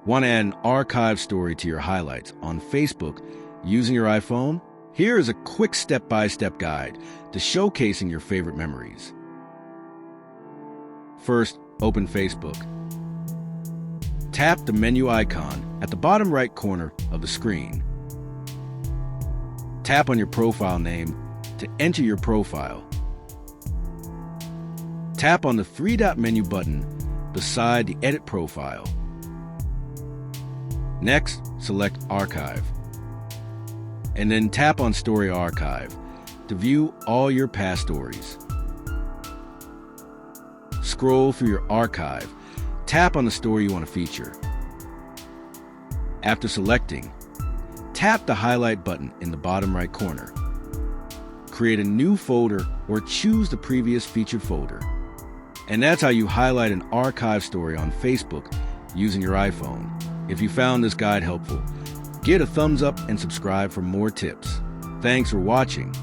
Want to add an archive story to your highlights on Facebook using your iPhone? Here is a quick step-by-step guide to showcasing your favorite memories. First, open Facebook. Tap the menu icon at the bottom right corner of the screen. Tap on your profile name to enter your profile. Tap on the three-dot menu button beside the Edit Profile. Next, select Archive. And then tap on Story Archive to view all your past stories. Scroll through your archive. Tap on the story you want to feature. After selecting, tap the highlight button in the bottom right corner. Create a new folder or choose the previous featured folder. And that's how you highlight an archive story on Facebook using your iPhone. If you found this guide helpful, give it a thumbs up and subscribe for more tips. Thanks for watching.